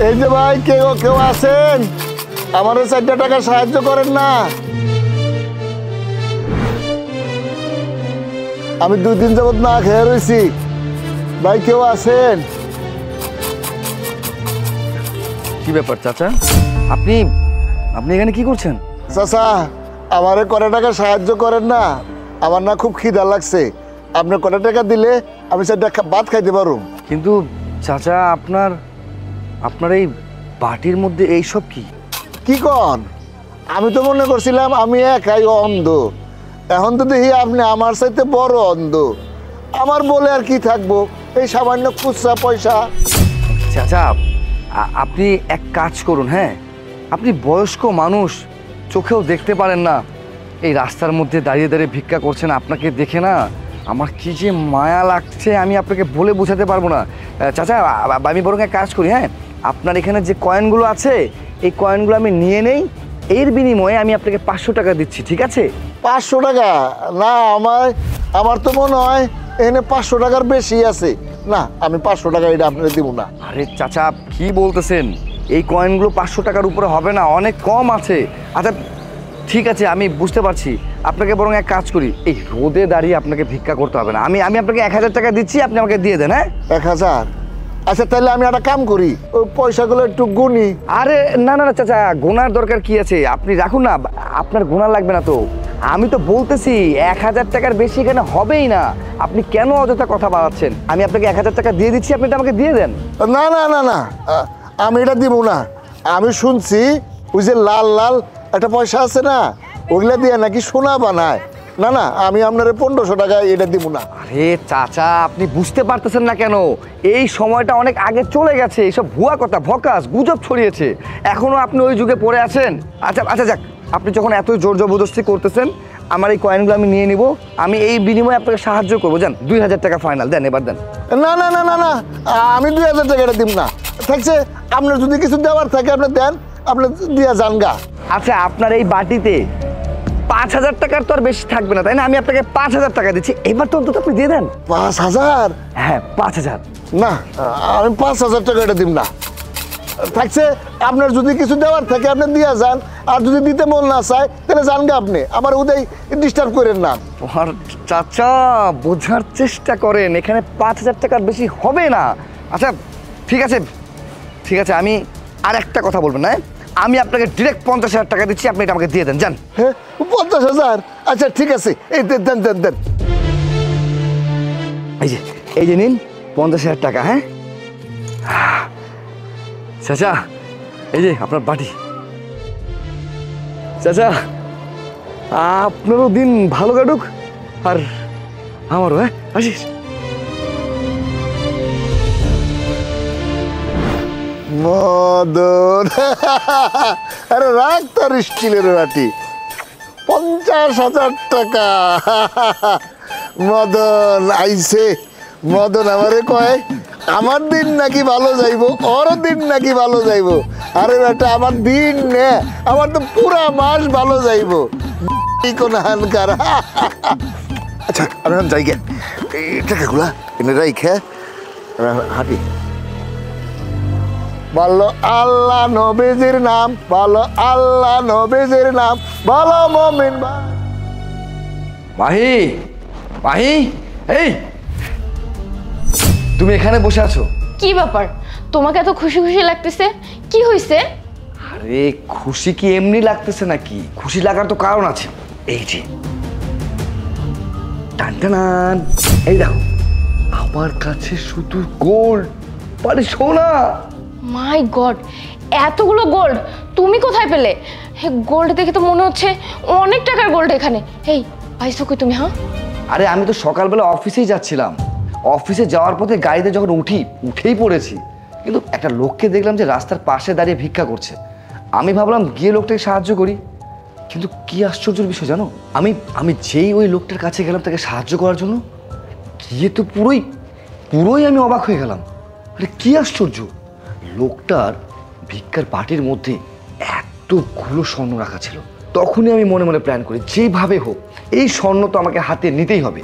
এই যে ভাই, কেউ কেউ আছেন, আমাদের 4 টাকা সাহায্য করেন না। আমি 2 দিন যাবত না খেয়ে রয়েছি, ভাই কেউ আছেন? কি ব্যাপার চাচা, আপনি আপনি এখানে কি করছেন? চাচা, আমারে কত টাকা সাহায্য করেন না, আমার না খুব খিদা লাগছে। আপনি কত টাকা দিলে আমি 4 টাকা ভাত খাইতে পারবো। কিন্তু চাচা, আপনার এই বাটির মধ্যে এইসব কি? কি কন? আমি তো মনে করছিলাম আমি একাই অন্ধ, এখন তো দেখি আপনি আমার চাইতে বড় অন্ধ। আমার বলে আর কি থাকবো, এই সামান্য খুচরা পয়সা। চাচা, আপনি এক কাজ করুন। হ্যাঁ, আপনি বয়স্ক মানুষ, চোখেও দেখতে পারেন না, এই রাস্তার মধ্যে দাঁড়িয়ে দাঁড়িয়ে ভিক্ষা করছেন। আপনাকে দেখে না আমার কি যে মায়া লাগছে, আমি আপনাকে বলে বোঝাতে পারবো না। চাচা, আমি বরং এক কাজ করি। হ্যাঁ, আপনার এখানে যে কয়েনগুলো আছে, এই কয়েনগুলো আমি নিয়ে নেই, এর বিনিময়ে আমি আপনাকে 500 টাকা দিচ্ছি, ঠিক আছে? 500 টাকা? না, আমার তো মনে হয় এখানে 500 টাকার বেশি আছে। না, আমি 500 টাকা এটা আপনাকে দিব না। আরে চাচা, কি বলতেছেন? এই কয়েনগুলো 500 টাকার উপরে হবে না, অনেক কম আছে। আচ্ছা ঠিক আছে, আমি বুঝতে পারছি। আপনাকে বরং এক কাজ করি, এই রোদে দাঁড়িয়ে আপনাকে ভিক্ষা করতে হবে না, আমি আপনাকে 1000 টাকা দিচ্ছি, আপনি আমাকে দিয়ে দেন। হ্যাঁ, 1000? আচ্ছা, তাহলে আমি একটা কাম করি, ওই পয়সাগুলো একটু গুনি। আরে না না না চাচা, গোনার দরকার কি আছে, আপনি রাখুন না, আপনার গোনা লাগবে না তো। আমি তো বলতেছি 1000 টাকার বেশি এখানে হবেই না, আপনি কেন অযথা কথা বাড়াচ্ছেন? আমি আপনাকে 1000 টাকা দিয়ে দিচ্ছি, আপনি এটা আমাকে দিয়ে দেন। না না না না, আমি এটা দিব না। আমি শুনছি ওই যে লাল লাল একটা পয়সা আছে না, ওইগুলা দিয়ে নাকি সোনা বানায়। না না, আমি আপনার 1500 টাকা এটা দিব না। আরে চাচা, আপনি বুঝতে পারতেছেন না কেন? এই সময়টা অনেক আগে চলে গেছে, এইসব ভুয়া কথা, ভকাস গুজব ছড়িয়েছে, এখনো আপনি ওই যুগে পড়ে আছেন। আচ্ছা আচ্ছা যাক, আপনি যখন এতই জোর জবরদস্তি করতেছেন, আমার এই কয়েনগুলো আমি নিয়ে নিব, আমি এই বিনিময়ে আপনাকে সাহায্য করবো। যান, 2000 টাকা ফাইনাল দেন, এবার দেন। না না না না না, আমি 2000 টাকা এটা দিব না। থাকছে, আপনার যদি কিছু দেওয়ার থাকে আপনি দেন, আপনি দিয়া যান গা। আচ্ছা, আপনার এই বাটিতে 5000 টাকার তো আর বেশি থাকবে না, তাই না? আমি আপনাকে 5000 টাকা দিচ্ছি, এবার তো অন্তত আপনি দিয়ে দেন। 5000? হ্যাঁ 5000। না, আমি 5000 টাকা এটা দিব না। থাকছে, আপনার যদি কিছু দেওয়ার থাকে আপনি দিয়া যান, আর যদি দিতে মন না চায় তাহলে যান গা। আপনি আমার উদয় ডিস্টার্ব করেন না। তোমার চাচা, বোঝার চেষ্টা করেন, এখানে 5000 টাকার বেশি হবে না। আচ্ছা ঠিক আছে ঠিক আছে, আমি আর একটা কথা বলবেন না, আমি আপনাকে ডিরেক্ট 50,000 টাকা দিচ্ছি, আপনি এটা আমাকে দিয়ে দেন, যান। হ্যাঁ, 50,000? আচ্ছা ঠিক আছে, এই দেন দেন দেন দেন। এই যে নিন 50,000 টাকা। হ্যাঁ চাচা, এই যে আপনার বাটি। চাচা, আপনারও দিন ভালো কাটুক, আর আমারও। হ্যাঁ, আসিস। মদন, আরে রাখ তোর স্টিলের বাটি, 50,000 টাকা। মদন আইছে, মদন আমারে কয় আমার দিন নাকি ভালো যাইবো, ওর দিন নাকি ভালো যাইবো। আরে বেটা, আমার দিন নে, আমার তো পুরা মাস ভালো যাইবো। কোন হানকার। আচ্ছা, আমি যাই গে, এই টাকাগুলা এনে রাইখে হাঁটি। বলো আল্লাহ নবীজির নাম, বলো আল্লাহ নবীজির নাম, বলো মুমিন ভাই। মাহি, মাহি, এই তুমি এখানে বসে আছো? কি ব্যাপার, তোমাকে এত খুশি খুশি লাগতেছে, কি হয়েছে? আরে খুশি কি এমনি লাগতেছে নাকি, খুশি লাগার তো কারণ আছে। এই যে টান টান, এই দেখো আমার কাছে শুধু গোল্ড, মানে সোনা। মাই গড, এতগুলো গোল্ড তুমি কোথায় পেলে? গোল্ড দেখে তো মনে হচ্ছে অনেক টাকার গোল্ড এখানে। এই পাইছো কই তুমি? হ্যাঁ, আরে আমি তো সকালবেলা অফিসেই যাচ্ছিলাম, অফিসে যাওয়ার পথে গাড়িতে যখন উঠেই পড়েছি, কিন্তু একটা লোককে দেখলাম যে রাস্তার পাশে দাঁড়িয়ে ভিক্ষা করছে। আমি ভাবলাম গিয়ে লোকটাকে সাহায্য করি, কিন্তু কি আশ্চর্যের বিষয় জানো, আমি যেই ওই লোকটার কাছে গেলাম তাকে সাহায্য করার জন্য, গিয়ে তো পুরোই আমি অবাক হয়ে গেলাম। আরে কি আশ্চর্য, লোকটার ভিক্ষার বাটির মধ্যে এতগুলো স্বর্ণ রাখা ছিল। তখনই আমি মনে মনে প্ল্যান করি, যেভাবে হোক এই স্বর্ণ তো আমাকে হাতে নিতেই হবে।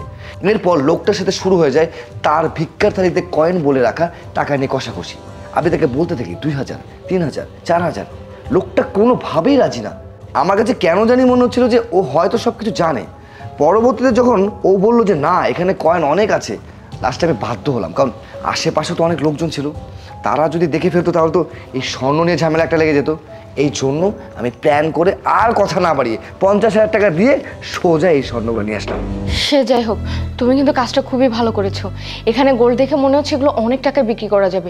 এরপর লোকটার সাথে শুরু হয়ে যায় তার ভিক্ষার থালিতে কয়েন বলে রাখা টাকা নিয়ে কষাকষি। আমি তাকে বলতে থাকি 2000, 3000, 4000। লোকটা কোনোভাবেই রাজি না। আমার কাছে কেন জানি মনে হচ্ছিল যে ও হয়তো সব কিছু জানে। পরবর্তীতে যখন ও বললো যে না এখানে কয়েন অনেক আছে, লাস্টে আমি বাধ্য হলাম, কারণ আশেপাশে তো অনেক লোকজন ছিল, তারা যদি দেখে ফেলতো তাহলে তো এই স্বর্ণ নিয়ে ঝামেলা একটা লেগে যেত। এই জন্য আমি প্ল্যান করে আর কথা না বাড়িয়ে 50,000 টাকা দিয়ে সোজা এই স্বর্ণগুলো নিয়ে আসলাম। সে যাই হোক, তুমি কিন্তু কাজটা খুবই ভালো করেছো। এখানে গোল্ড দেখে মনে হচ্ছে এগুলো অনেক টাকায় বিক্রি করা যাবে।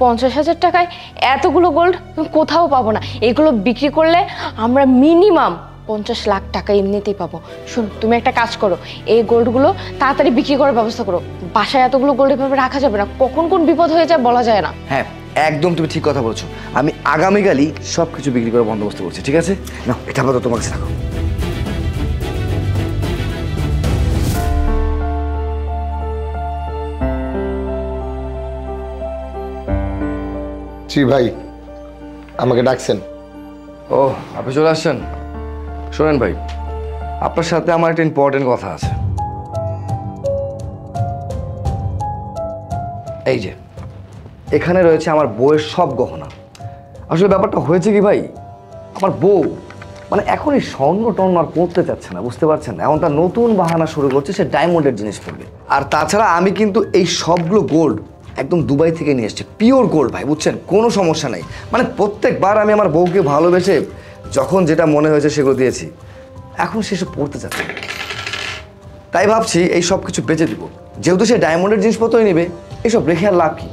50,000 টাকায় এতগুলো গোল্ড কোথাও পাবো না। এগুলো বিক্রি করলে আমরা মিনিমাম 50 লাখ টাকা এমনিতেই পাবো। শুন, তুমি একটা কাজ করো, এই গোল্ডগুলো তাড়াতাড়ি বিক্রি করার ব্যবস্থা করো। বাসায় এতগুলো গোল্ড এভাবে রাখা যাবে না, কখন কোন বিপদ হয়ে যায় বলা যায় না। হ্যাঁ, একদম তুমি ঠিক কথা বলছো। আমি আগামীকালই সব কিছু বিক্রি করার বন্দোবস্ত করছি, ঠিক আছে? না, এটা আপাতত তোমার কাছে রাখো। জি ভাই, আমাকে ডাকছেন? ও, আপনি চলে আসছেন। শোনেন ভাই, আপনার সাথে আমার একটা ইম্পর্টেন্ট কথা আছে। এই যে এখানে রয়েছে আমার বউয়ের সব গহনা। আসলে ব্যাপারটা হয়েছে কি ভাই, আমার বউ মানে এখন এই স্বর্ণ টর্ণ আর পড়তে চাচ্ছে না, বুঝতে পারছেন? এখন তার নতুন বাহানা শুরু করছে, সে ডায়মন্ডের জিনিস পড়বে। আর তাছাড়া আমি কিন্তু এই সবগুলো গোল্ড একদম দুবাই থেকে নিয়ে এসেছি, পিওর গোল্ড ভাই, বুঝছেন? কোনো সমস্যা নেই। মানে প্রত্যেকবার আমি আমার বউকে ভালোবেসে যখন যেটা মনে হয়েছে সেগুলো দিয়েছি, এখন সেসব পড়তে চাচ্ছে না। তাই ভাবছি এই সব কিছু বেচে দিব, যেহেতু সে ডায়মন্ডের জিনিসপত্রই নেবে, এসব রেখে আর লাভ কি?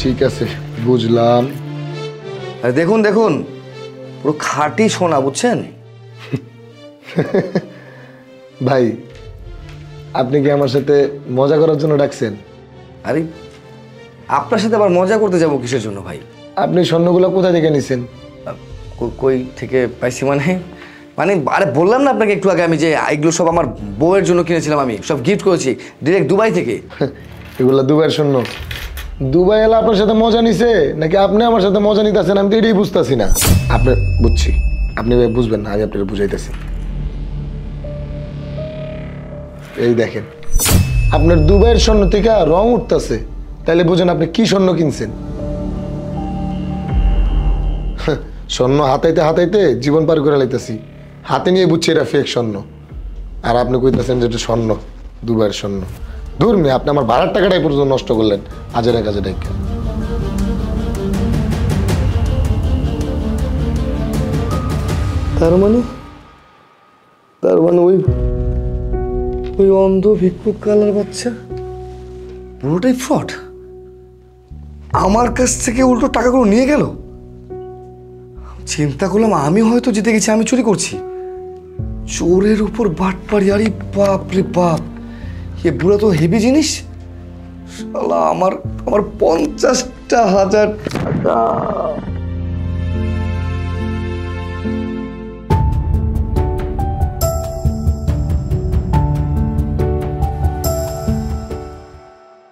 ঠিক আছে, বুঝলাম। আর দেখুন দেখুন, পুরো খাঁটি সোনা, বুঝছেন? ভাই, আপনি কি আমার সাথে মজা করার জন্য ডাকছেন? আরে আপনার সাথে আবার মজা করতে যাব কিসের জন্য ভাই? আপনি স্বর্ণগুলো কোথা থেকে নিছেন? কই থেকে পাইছি মানে? মানে আরে বললাম না আপনাকে একটু আগে আমি যে এগুলো সব আমার বউয়ের জন্য কিনেছিলাম, আমি সব গিফট করেছি ডিরেক্ট দুবাই থেকে। এগুলো দুবাইয়ের স্বর্ণ? দুবাই এলা আপনার সাথে মজা নিছে নাকি আপনি আমার সাথে মজা নিতেছেন? আমি তো এটাই বুঝতেছি না। আপনি বুঝছি, আপনি ভাই বুঝবেন না, আমি আপনাকে বুঝাইতেছি। এই দেখেন, আপনার দুবাইয়ের স্বর্ণ থেকে রং উঠতেছে, তাইলে বুঝেন আপনি কি স্বর্ণ কিনছেন। স্বর্ণ হাতাইতে হাতাইতে জীবন পার করে লাইতেছি, হাতে নিয়ে বুঝছি এটা ফেক স্বর্ণ, আর আপনি কইতেছেন যে এটা স্বর্ণ, দুবাইয়ের স্বর্ণ। দূর মেয়ে, আপনি আমার ভাড়ার টাকাটাই পর্যন্ত নষ্ট করলেন আজের কাজে ডাইকা। তার মানে ওই অন্ধ ভিক্ষুক কালার বাচ্চা পুরোটাই ফ্রড। আমার কাছ থেকে উল্টো টাকাগুলো নিয়ে গেল। চিন্তা করলাম আমি হয়তো জিতে গেছি, আমি চুরি করছি। চোরের উপর বাটপাড়ি, আরে বাপ রে বাপ, এ বুড়া তো হেভি জিনিস। শালা আমার 50,000 টাকা।